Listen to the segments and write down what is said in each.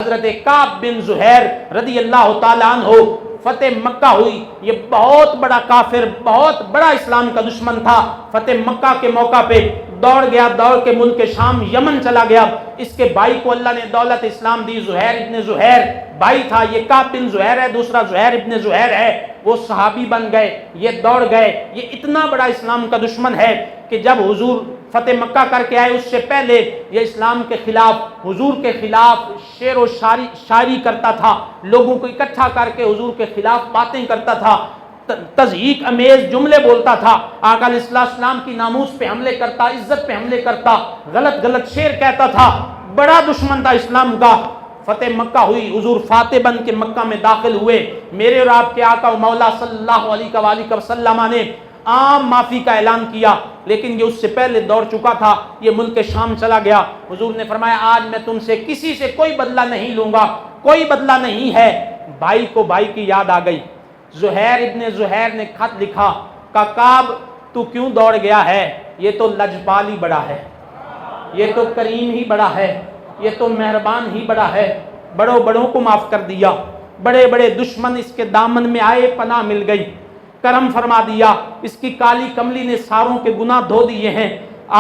حضرت کعب بن زہیر رضی اللہ تعالیٰ عنہ فتح مکہ ہوئی. یہ بہت بڑا کافر، بہت بڑا اسلام کا دشمن تھا. فتح مکہ کے موقع پہ دوڑ گیا، دوڑ کے ملک شام یمن چلا گیا. اس کے بھائی کو اللہ نے دولت اسلام دی. زہیر ابن زہیر بھائی تھا. یہ کعب بن زہیر ہے، دوسرا زہیر ابن زہیر ہے. وہ صحابی بن گئے، یہ دوڑ گئے. یہ اتنا بڑا اسلام کا دشمن ہے کہ جب حضور فتح مکہ کر کے آئے اس سے پہلے یہ اسلام کے خلاف، حضور کے خلاف شعر و شاعری کرتا تھا. لوگوں کو اکٹھا کر کے حضور کے خلاف باتیں کرتا تھا، تضحیک امیز جملے بولتا تھا. آقا علیہ السلام کی ناموس پہ حملے کرتا، عزت پہ حملے کرتا، غلط غلط شعر کہتا تھا. بڑا دشمن تھا اسلام کا. فتح مکہ ہوئی، حضور فاتح بن کے مکہ میں داخل ہوئے. میرے اور آپ کے آقا و مولا صلی اللہ علیہ وآلہ وسلم نے عام معافی کا اعلان کیا، لیکن یہ اس سے پہلے دوڑ چکا تھا. یہ ملک شام چلا گیا. حضور نے فرمایا آج میں تم سے کسی سے کوئی بدلہ نہیں لوں گا، کوئی بدلہ نہیں ہے. بھائی کو بھائی کی یاد آ گئی. زہیر ابن زہیر نے خط لکھا کہ کعب تو کیوں دوڑ گیا ہے؟ یہ تو لجپال ہی بڑا ہے، یہ تو کریم ہی بڑا ہے، یہ تو مہربان ہی بڑا ہے. بڑوں بڑوں کو معاف کر دیا، بڑے بڑے دشمن اس کے دامن میں آئے، پناہ مل گئی، کرم فرما دیا. اس کی کالی کملی نے ساروں کے گناہ دھو دیے ہیں.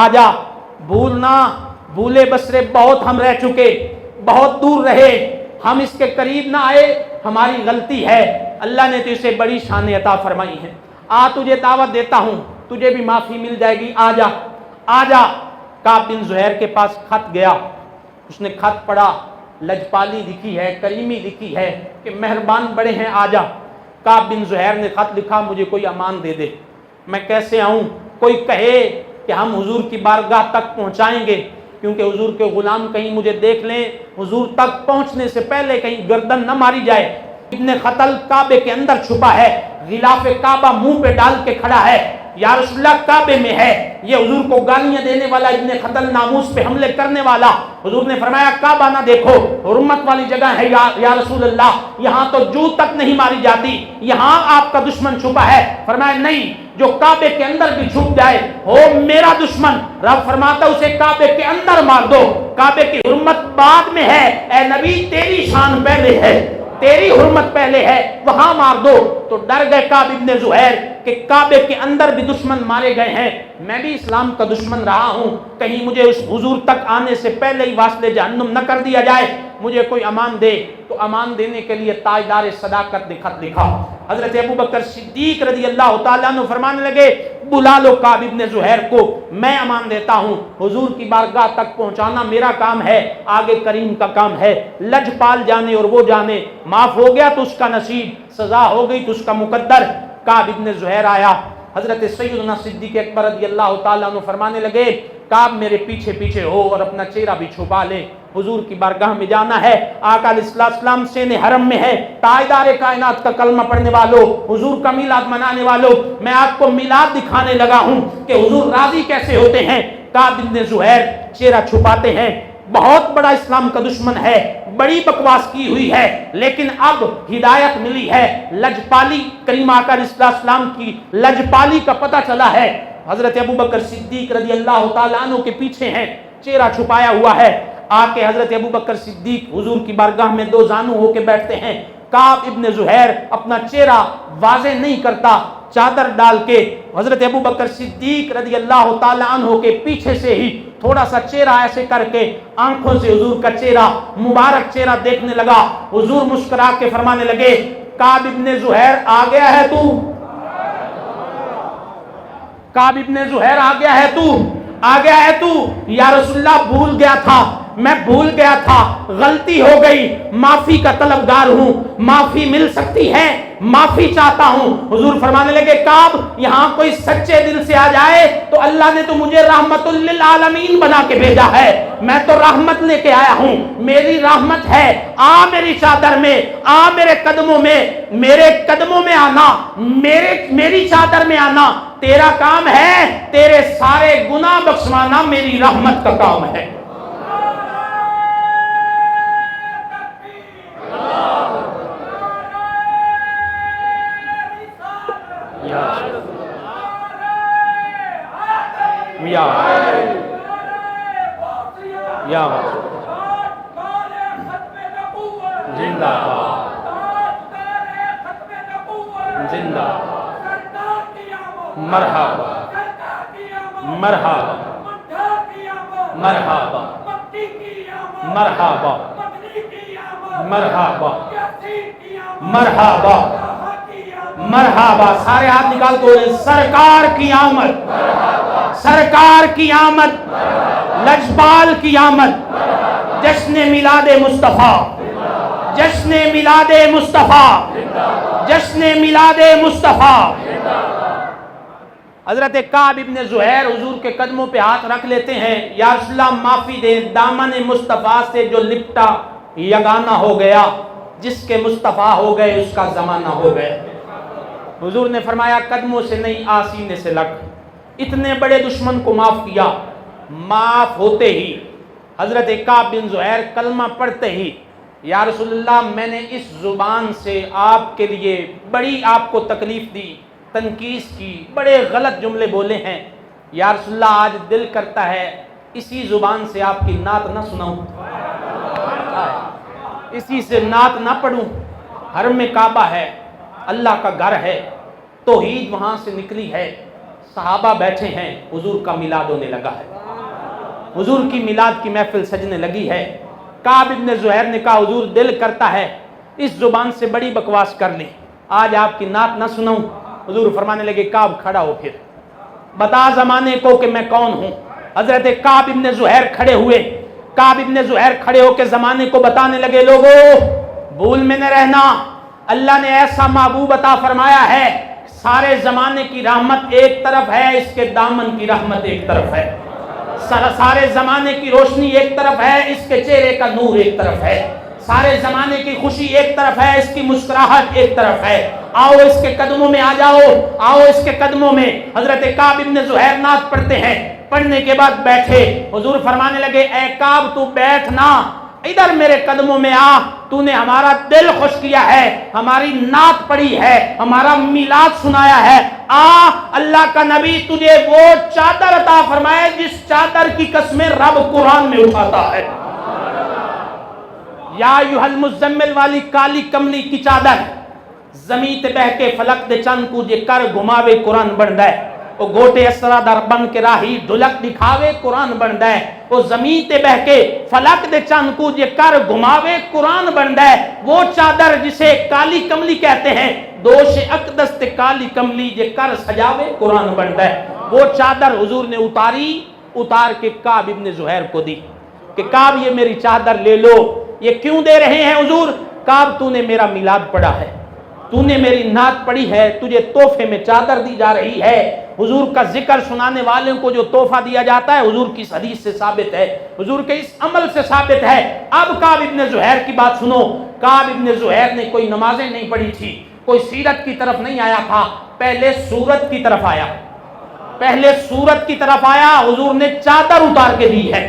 آجا، بھولنا، بھولے بسرے بہت ہم رہ چکے، بہت دور رہے، ہم اس کے قریب نہ آئے، ہماری غلطی ہے. اللہ نے تو اسے بڑی شان عطا فرمائی ہے. آ تجھے دعوت دیتا ہوں، تجھے بھی معافی مل جائے گی. آجا آجا. کعب بن زہیر کے پاس خط گیا. اس نے خط پڑھا، لجپالی لکھی ہے، کریمی لکھی ہے کہ مہربان بڑے ہیں، آجا. کعب بن زہیر نے خط لکھا مجھے کوئی امان دے دے، میں کیسے آؤں؟ کوئی کہے کہ ہم حضور کی بارگاہ تک پہنچائیں گے، کیونکہ حضور کے غلام کہیں مجھے دیکھ لیں، حضور تک پہنچنے سے پہلے کہیں گردن نہ ماری جائے. ابن قتل کعبے کے اندر چھپا ہے، غلاف کعبہ منہ پہ ڈال کے کھڑا ہے. یا رسول اللہ کعبے میں ہے. یہ حضور کو گالیاں دینے والا ابن قتل، ناموس پہ حملے کرنے والا. حضور نے فرمایا کعبہ نہ دیکھو، حرمت والی جگہ ہے یا رسول اللہ، یہاں تو جو تک نہیں ماری جاتی، یہاں آپ کا دشمن چھپا ہے. فرمایا نہیں، جو کعبے کے اندر بھی چھپ جائے ہو میرا دشمن. رب فرماتا اسے کعبے کے اندر مار دو، کعبے کی حرمت بعد میں ہے. اے نبی تیری شان پہلے ہے، تیری حرمت پہلے ہے، وہاں مار دو. تو ڈر گئے کعب ابن زہیر کہ کعبے کے اندر بھی دشمن مارے گئے ہیں، میں بھی اسلام کا دشمن رہا ہوں، کہیں مجھے اس حضور تک آنے سے پہلے ہی واسطے جہنم نہ کر دیا جائے، مجھے کوئی امان دے. تو امان دینے کے لیے تاجدار صداقت نے خط لکھا. حضرت ابوبکر صدیق رضی اللہ تعالیٰ عنہ فرمانے لگے بلا لو کعب ابن زہیر کو، میں امان دیتا ہوں. حضور کی بارگاہ تک پہنچانا میرا کام ہے، آگے کریم کا کام ہے. لجپال جانے اور وہ جانے، معاف ہو گیا تو اس کا نصیب، سزا ہو گئی تو اس کا مقدر. کعب ابن زہیر آیا. حضرت سیدنا صدیق اکبر رضی اللہ تعالیٰ عنہ فرمانے لگے کعب میرے پیچھے پیچھے ہو اور اپنا چہرہ بھی چھپا لے، حضور کی بارگاہ میں جانا ہے. آقا علیہ السلام سین حرم میں ہے. تاجدار کائنات کا کلمہ پڑھنے والوں، حضور کا میلاد منانے والوں، میں آپ کو میلاد دکھانے لگا ہوں کہ حضور راضی کیسے ہوتے ہیں. کعب ابن زہیر چہرہ چھپاتے ہیں. بہت بڑا اسلام کا دشمن ہے، بڑی بکواس کی ہوئی ہے، لیکن اب ہدایت ملی ہے. لجپالی، کریم آقا علیہ السلام کی لجپالی کا پتہ چلا ہے. حضرت ابوبکر صدیق رضی اللہ تعالیٰ عنہ کے پیچھے ہیں، چہرہ چھپایا ہوا ہے. آ کے حضرت ابوبکر صدیق حضور کی بارگاہ میں دو زانو ہو کے بیٹھتے ہیں. کعب ابن زہیر اپنا چہرہ واضح نہیں کرتا، چادر ڈال کے حضرت ابوبکر صدیق رضی اللہ تعالیٰ عنہ کے پیچھے سے ہی تھوڑا سا چہرہ ایسے کر کے آنکھوں سے حضور کا چہرہ، مبارک چہرہ دیکھنے لگا. حضور مسکرا کے فرمانے لگے کعب ابن زہیر آ گیا ہے تو، کعب ابن زہیر آ گیا ہے تو، آ گیا ہے تو. یا رسول اللہ بھول گیا تھا، میں بھول گیا تھا، غلطی ہو گئی، معافی کا طلبگار ہوں، معافی مل سکتی ہے، معافی چاہتا ہوں. حضور فرمانے لگے کعب یہاں کوئی سچے دل سے آ جائے تو اللہ نے تو مجھے رحمت للعالمین بنا کے بھیجا ہے، میں تو رحمت لے کے آیا ہوں، میری رحمت ہے. آ میری چادر میں، آ میرے قدموں میں، میرے قدموں میں آنا، میری چادر میں آنا. تیرا کام ہے تیرے سارے گناہ بخشوانا، میری رحمت کا کام ہے. زندہ باد، زندہ مرحبا مرحبا مرحبا مرحبا مرحبا مرحبا مرحبا. سارے ہاتھ نکال کو سرکار کی آمد، سرکار کی آمد، لجپال کی آمد. جشن میلاد مصطفیٰ، جشن میلاد مصطفیٰ، جشن میلاد مصطفیٰ. حضرت کعب ابن زہیر حضور کے قدموں پہ ہاتھ رکھ لیتے ہیں، یا رسول اللہ معافی دے، دامن مصطفیٰ سے جو لپٹا یگانہ ہو گیا، جس کے مصطفیٰ ہو گئے اس کا زمانہ ہو گئے. حضور نے فرمایا قدموں سے نہیں آسینے سے لگ. اتنے بڑے دشمن کو معاف کیا. معاف ہوتے ہی حضرت کعب بن زہیر کلمہ پڑھتے ہی، یا رسول اللہ میں نے اس زبان سے آپ کے لیے بڑی آپ کو تکلیف دی، تنقیص کی، بڑے غلط جملے بولے ہیں. یا رسول اللہ آج دل کرتا ہے اسی زبان سے آپ کی نعت نہ سناؤں، اسی سے نعت نہ پڑھوں. حرم کعبہ ہے، اللہ کا گھر ہے، توحید وہاں سے نکلی ہے، صحابہ بیٹھے ہیں، حضور کا میلاد ہونے لگا ہے، حضور کی میلاد کی محفل سجنے لگی ہے. کعب ابن زہیر نے کہا حضور دل کرتا ہے اس زبان سے بڑی بکواس کر لیں، آج آپ کی نعت نہ سناؤں. حضور فرمانے لگے کعب کھڑا ہو، پھر بتا زمانے کو کہ میں کون ہوں. حضرت کعب ابن زہیر کھڑے ہوئے. کعب ابن زہیر کھڑے ہو کے زمانے کو بتانے لگے لوگو بھول میں نہ رہنا، اللہ نے ایسا محبوب عطا فرمایا ہے، سارے زمانے کی رحمت ایک طرف ہے، اس کے دامن کی رحمت ایک طرف ہے. سارے زمانے کی روشنی ایک طرف ہے، اس کے چہرے کا نور ایک طرف ہے. سارے زمانے کی خوشی ایک طرف ہے، اس کی مسکراہٹ ایک طرف ہے. آؤ اس کے قدموں میں آ جاؤ، آؤ اس کے قدموں میں. حضرت کعب ابن زہیر نعت پڑھتے ہیں. پڑھنے کے بعد بیٹھے. حضور فرمانے لگے اے کعب تو بیٹھنا، ادھر میرے قدموں میں آ، تو نے ہمارا دل خوش کیا ہے، ہماری نعت پڑھی ہے، ہمارا میلاد سنایا ہے. اللہ کا نبی تجھے وہ چادر عطا فرمائے جس چادر کی قسمیں رب قرآن میں اٹھاتا ہے. یا ایھا المزمل والی کالی کملی کی چادر زمین تے بہ کے فلک دے چند کو جے کر گھماوے قرآن بندا ہے. وہ گوٹے اسرا در بن کے راہی ڈھلک دکھاوے قرآن بندا ہے. وہ زمین تے بہ کے فلک دے چند کو جے کر گھماوے قرآن بندا ہے. وہ چادر جسے کالی کملی کہتے ہیں، دوش اقدس تے کالی کملی جے کر سجاوے قرآن بندا ہے. وہ چادر حضور نے اتار کے کعب ابن زہیر کو دی کہ کعب یہ میری چادر لے لو. یہ کیوں دے رہے ہیں حضور؟ کعب تو نے میرا میلاد پڑھا ہے، تو نے میری نعت پڑھی ہے، تجھے تحفے میں چادر دی جا رہی ہے. حضور کا ذکر سنانے والوں کو جو تحفہ دیا جاتا ہے حضور کی حدیث سے ثابت ہے، حضور کے اس عمل سے ثابت ہے. اب کعب ابن زہیر کی بات سنو. کعب ابن زہیر نے کوئی نمازیں نہیں پڑھی تھی، کوئی سیرت کی طرف نہیں آیا تھا، پہلے سورت کی طرف آیا. پہلے سورت کی طرف آیا. حضور نے چادر اتار کے دی ہے،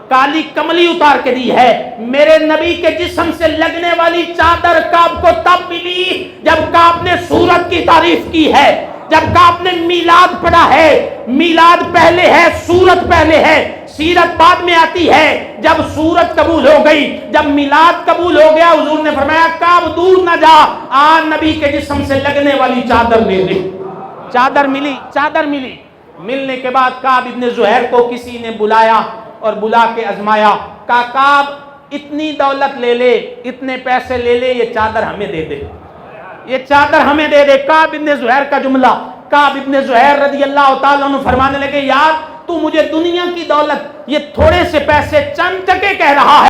کالی کملی اتار کے دی ہے. میرے نبی کے جسم سے لگنے والی چادر کعب کو تب ملی جب کعب نے سورت کی تعریف کی ہے، جب کعب نے میلاد پڑھا ہے. میلاد پہلے ہے، سورت پہلے ہے، سیرت بعد میں آتی ہے. جب سورت قبول ہو گئی، جب میلاد قبول ہو گیا، حضور نے فرمایا کعب دور نہ جا، نبی کے جسم سے لگنے والی چادر لے لے. چادر ملی، چادر ملی. ملنے کے بعد کعب ابن زہیر کو کسی نے بلایا اور بلا کے ازمایا. کہا کعب اتنی دولت لے لے، اتنے پیسے لے لے، یہ چادر ہمیں دے دے، یہ چادر ہمیں دے دے. کعب ابن زہیر کا جملہ. کعب ابن زہیر رضی اللہ تعالیٰ عنہ فرمانے لگے یار تو مجھے دنیا کی دولت، یہ تھوڑے سے پیسے چند ٹکے کہہ رہا ہے.